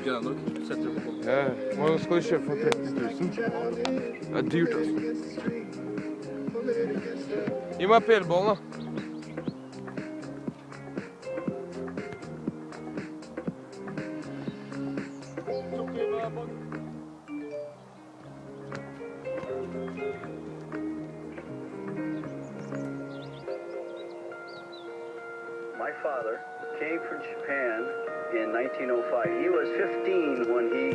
bruker den nok. Setter du på. Ja, man skal jo kjøpe for 30 000. Det er dyrt, altså. Gi meg pelballen, da. My father came from Japan in 1905. He was 15 when he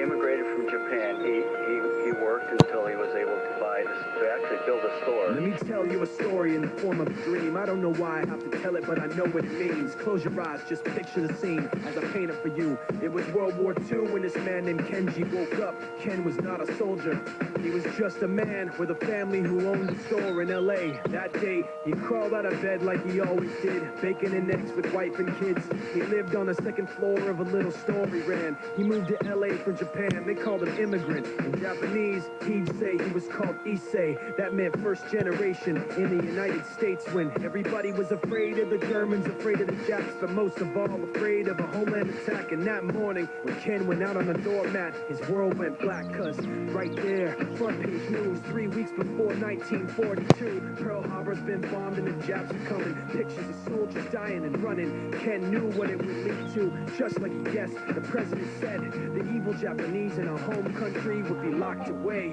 immigrated from Japan. He worked until he was able to actually build a store. Let me tell you a story in the form of a dream. I don't know why I have to tell it, but I know what it means. Close your eyes, just picture the scene as I paint it for you. It was World War II when this man named Kenji woke up. Ken was not a soldier. He was just a man with a family who owned a store in LA. That day, he crawled out of bed like he always did, bacon and eggs with wife and kids. He lived on the second floor of a little store he ran. He moved to LA from Japan. They called him immigrant. In Japanese, he'd say he was called Issei. That meant first generation in the United States when everybody was afraid of the Germans, afraid of the Japs, but most of all afraid of a homeland attack. And that morning, when Ken went out on the doormat, his world went black, cause right there, front page news, 3 weeks before 1942, Pearl Harbor's been bombed and the Japs are coming. Pictures of soldiers dying and running. Ken knew what it would lead to, just like he guessed. The president said the evil Japanese in our home country would be locked away.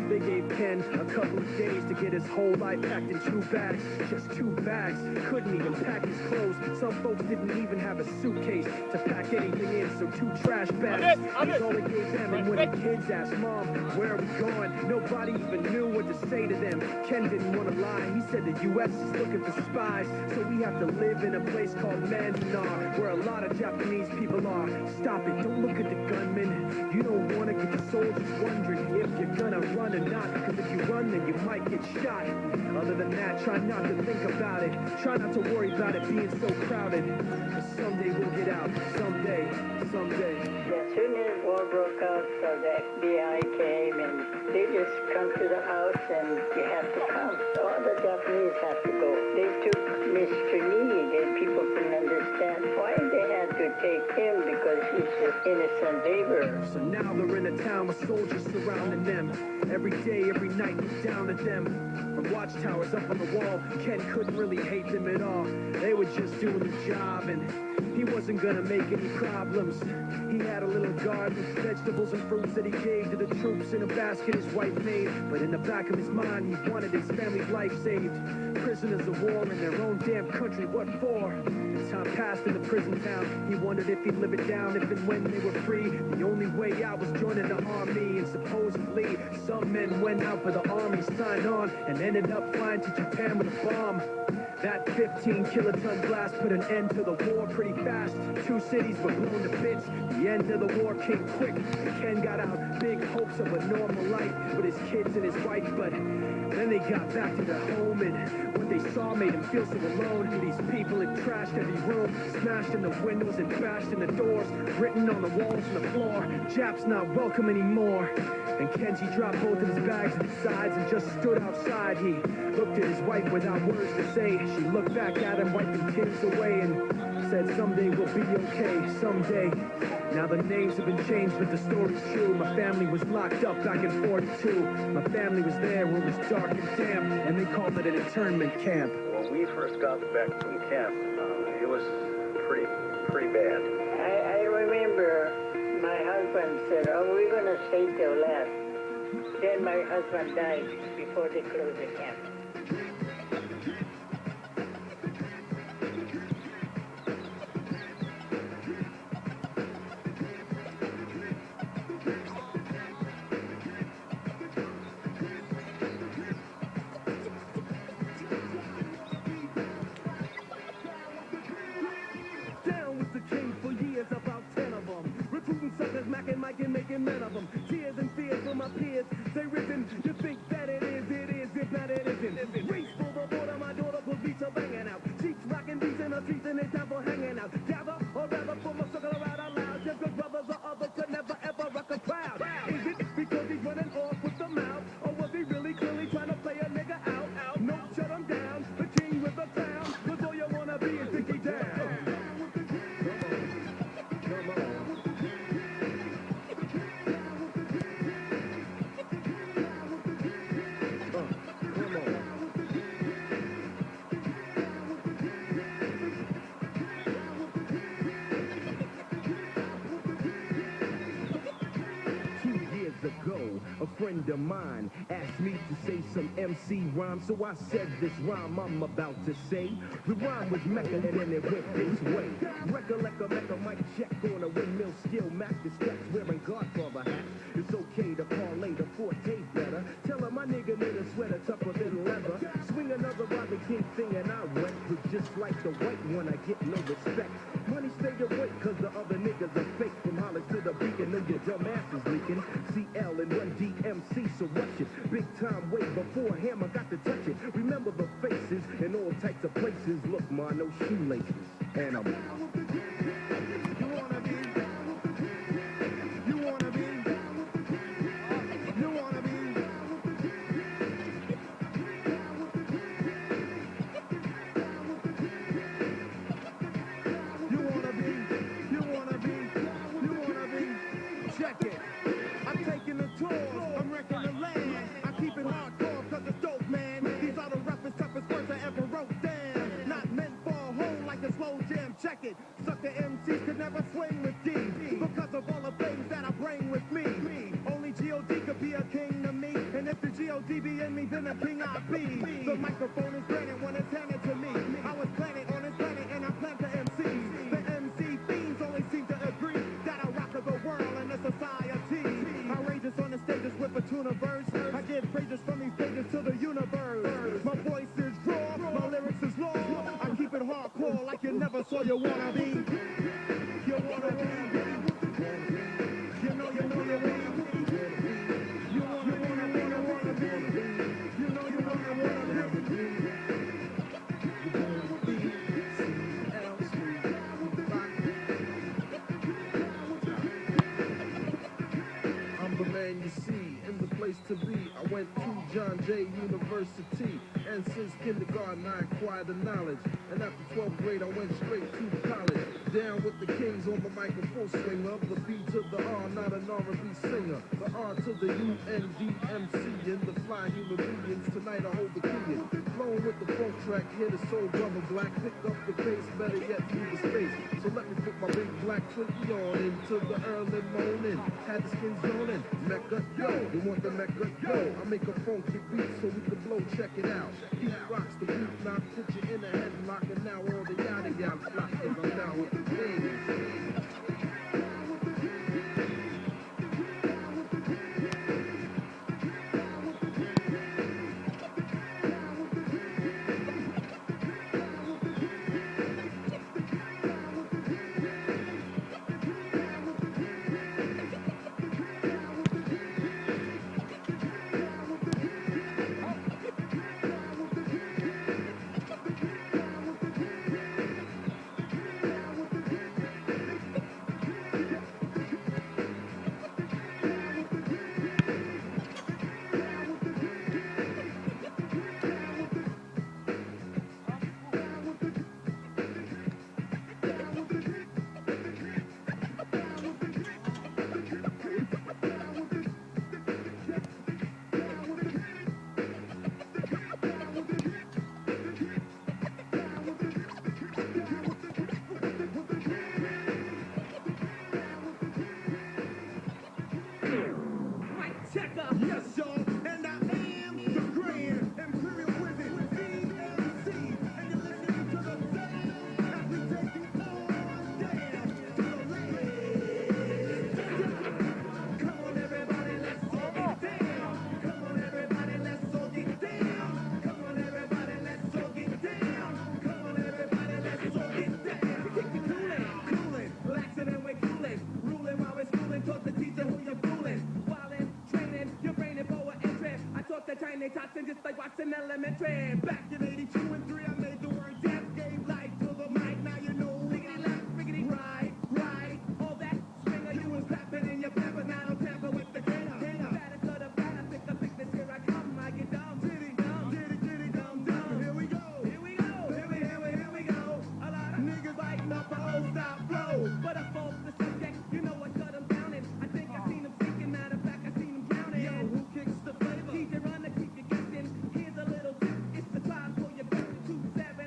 They gave Ken a couple of days to get his whole life packed in 2 bags. Just 2 bags. Couldn't even pack his clothes. Some folks didn't even have a suitcase to pack anything in, so 2 trash bags. That's all they gave them. And when the kids asked Mom, where are we going? Nobody even knew what to say to them. Ken didn't want to lie. He said the U.S. is looking for spies, so we have to live in a place called Manzanar, where a lot of Japanese people are. Stop it. Don't look at the gunmen. You don't want to get the soldiers wondering if you're gonna run or not, because if you run, then you might get shot. Other than that, try not to think about it. Try not to worry about it being so crowded. But someday we'll get out. Someday. As soon as war broke out, so the FBI came and they just come to the house and you have to come. All the Japanese have to go. They took Mr. Need and people couldn't understand why they had to take him because he's an innocent laborer. So now they're in a town with soldiers surrounding them. Every day, every night, look down at them. From watchtowers up on the wall, Ken couldn't really hate them at all. They were just doing the job and he wasn't gonna make any problems. He had a little garden with vegetables and fruits that he gave to the troops in a basket his wife made. But in the back of his mind, he wanted his family's life saved. Prisoners of war in their own damn country, what for? As time passed in the prison town, he wondered if he'd live it down if and when they were free. The only way out was joining the army, and supposedly some men went out for the army, signed on, and ended up flying to Japan with a bomb. That 15-kiloton blast put an end to the war pretty fast. 2 cities were blown to bits. The end of the war came quick, and Ken got out big hopes of a normal life with his kids and his wife. But then they got back to their home, and what they saw made him feel so alone. These people had trashed every room, smashed in the windows and bashed in the doors, written on the walls and the floor, "Japs not welcome anymore." And Kenji dropped both of his bags to the sides and just stood outside. He looked at his wife without words to say. She looked back at him, wiping tears away, and said, "Someday we'll be okay, someday." Now the names have been changed, but the story's true. My family was locked up back in 42. My family was there where it was dark and damp, and they called it an internment camp. When we first got back from camp, it was pretty bad. I remember my husband said, "Oh, we're going to stay till last." Then my husband died before they closed the camp. Making men of them. Tears and fears for my peers. They risen. You think that it is, if not it isn't. friend of mine asked me to say some MC rhyme, so I said this rhyme I'm about to say. The rhyme was Mecca and then it went this way. Recollect a Mecca mic check on a windmill skill, Mac the steps wearing Godfather hats. It's okay to parlay the forte better. Tell her my nigga need a sweater tougher than leather. Swing another Robin King thing and I wreck. But just like the white one, I get no respect. Money stay awake cause the other niggas are fake. From Hollis to the beacon, know your dumb ass is leaking. CL and Run DMC, so rush it. Big time way before Hammer got to touch it. Remember the faces in all types of places. Look, ma, no shoelaces. And I'm... Sucker MCs could never swing with D because of all the things that I bring with me. Only G.O.D. could be a king to me, and if the G.O.D. be in me, then a king I be. The microphone is granted when it's handed to me. I was planted on this planet and I plant the MCs. The MC fiends only seem to agree that I rock the world and the society. Outrageous on the stages with a tuna verse. I give praises from these pages to the universe. My voice is raw, my lyrics is law. I keep it hardcore like you never saw your wannabe. You wanna be. You know you wanna be. You wanna be. You know you wanna be. I'm the man you see in the place to be. I went to John Jay University, and since kindergarten I acquired the knowledge. And after 12th grade I went straight to college. Down with the kings on the microphone swinger. The B to the R, not an R&B singer. The R to the U-N-D-M-C. And the fly human beings, tonight I hold the key in. Flowing with the funk track, hit a soul brother black. Pick up the pace, better yet through the space. So let me put my big black Twinkie on into the early morning. Had the skins yawning, Mecca, yo. You want the Mecca, yo. I make a funky beat so we can blow, check it out. Keep rocks the beat, knock, put you in a headlock. And now all the yada yada flock, cause I'm down with the things. Yes, y'all, and I am the grand imperial wizard, CMC, and you're listening to the sound as we take you on down to the land. Come on, everybody, let's all get down. Come on, everybody, let's all get down. Come on, everybody, let's all get down. Come on, everybody, let's all get down. We keep it coolin', relaxing and we're coolin', ruling while we're schooling, taught the teacher who you're fooling. Your brain and boa entry. I taught the tiny toxin just like Watson Elementary. Back in 82 and 3, I made the word death, gave life to the mic. Now you know, riggedy left, riggedy right, right. All that swinger you was clapping in your pamper. Now don't tamper with the gainer. Batter to the batter, pick the thickness, here I come. I get dumb, diddy, dumb, dumb. Here we go, here we go. A lot of niggas biting up a old style flow. But I false the subject, you know I cut them down. And I think I seen them sinking, matter of fact, I seen them drowning. Yo, who kicks the flavor? DJ Run to keep you guessing. Here's a little tip, it's the time for your best to 7.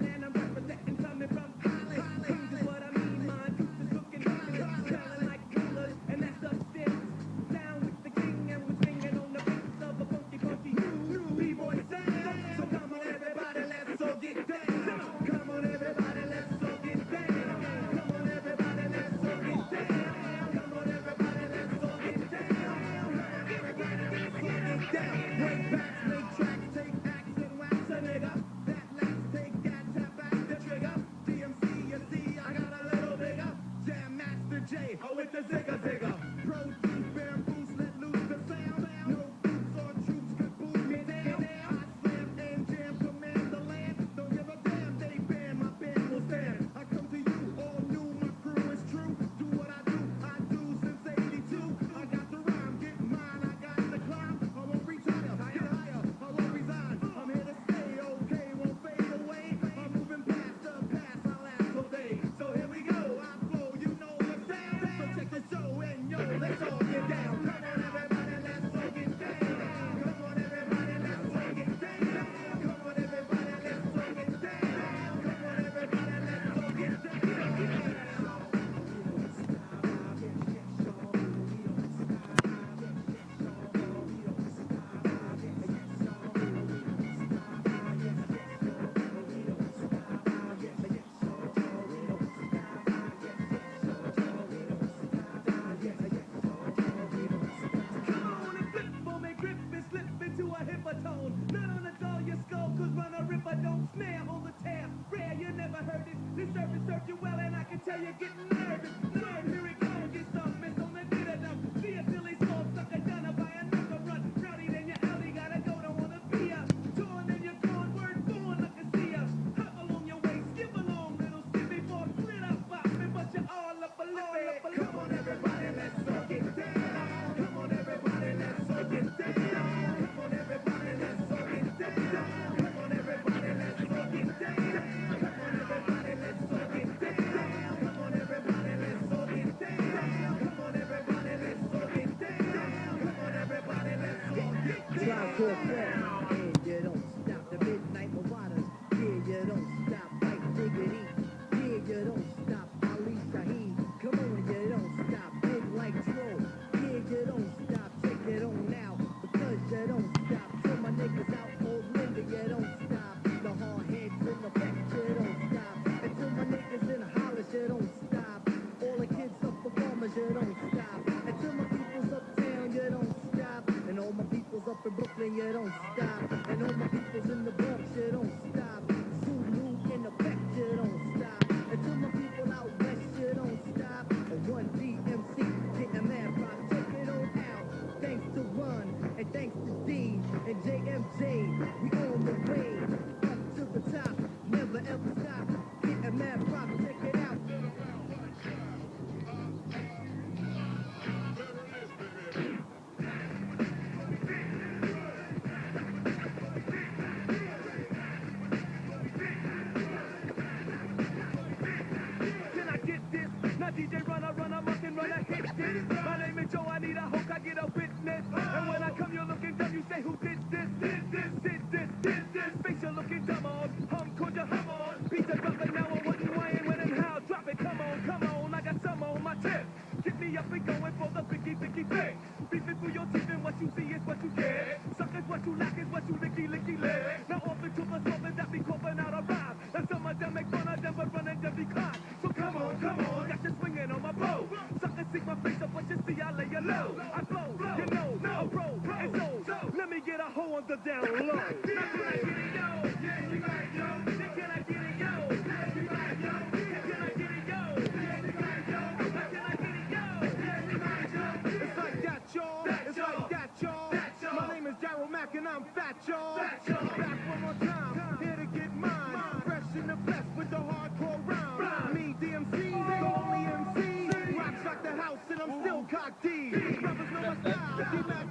with the zigga zigga. Produce, bamboos, let loose the sound. No boots or troops could boot me down. I slam and jam, command the land. Don't give a damn, they ban, my band will stand. I come to you, all new, my crew is true. Do what I do since 82. I got the rhyme, get mine, I got the climb. I won't retire, get higher, I won't resign. I'm here to stay, okay, won't fade away. I'm moving past the past, I'll last all day. So here we go, I flow, you know the sound. So check the show and yo, let's all get down. Come on everybody, let's all get down. Come on everybody, let's all get down. Come on everybody, let's all get down. Come on everybody, let's all get down. Come on and flip for me, grip and slip into a hipper tone. Not on the dull your skull, cause run a ripper don't snare, hold a tab. Rare, you never heard it. This service served you well, and I can tell you're getting nervous. Nerd, here it comes, get some miss on the did enough. See a silly small sucker done by another run. Rowdy, then your alley gotta go, don't wanna be up. Torn, then you're gone, word born, look and see ya. Hop along your way, skip along, little skippy ball, split up, bopping, but you're all up a lip. Come on, everybody, let's all get down. Come on, everybody, let's all get down. Come on, everybody, let's all get down. Come on, everybody, let's all get down. Come on, everybody, let's all get down. Come on, everybody, let's all get down. Come on, everybody, let's all get down. Come on, everybody, let's all get down. Try to down, and you don't stop. The midnight marauders, yeah, you don't stop. Like diggity, yeah, you don't stop. Ali Shaheed, come on, you don't stop. Big like troll, yeah, you don't stop. Check it on now, because you don't stop. Till my niggas out, old Linda, you don't stop. The hard heads in the back, you don't stop. Until my niggas in Hollis, you don't stop. All the kids up for farmers, you don't stop. Until my people's uptown, you don't stop. And all my people's up in Brooklyn, you don't stop. And all my people's in the Bronx, you don't stop. Zulu in the back, you don't stop. Until my people out west, you don't stop. And one DMC, getting mad rock, check it on out. Thanks to Run, and thanks to D, and JMJ, we on the way. Up to the top, never ever stop. Getting mad rock, check it out. Can I get this? Now DJ run amok and run a hit this. My name is Joe, I need a hook, I get a witness. And when I come, you're looking dumb, you say who did this? Face you're looking dumb on, could you hum on? Beat the rubber now, I wouldn't whine when and how. Drop it, come on, I got some on my tip. Get me up and going for the biggie thing. Beefing through your teeth and what you see is what you get. Suck is what you lack is what you licky lick. Now off into the something that be coughing out a rhyme. And some of them make fun of them but running them decline. So come on, got you swinging on my bow. Suckers see my face up, but you see I lay you low. I blow, you know, a bro, and so let me get a hoe on the down low. Now can I get it, yo? Yeah, you got it, yo. Can I get it, yo? Yeah, you got it, yo. Can I get it, yo? Yeah, you got it, yo. Can I get it, yo? Yeah, you got it, yo. It's like that, y'all. It's like that, y'all. My name is Daryl Mack and I'm fat, y'all. Back one more time, here to get mine. Fresh in the flesh with the hardcore round. Me, DMC, the only MC. Rocks like the house and I'm still cock D. Brothers know my style. D-Mac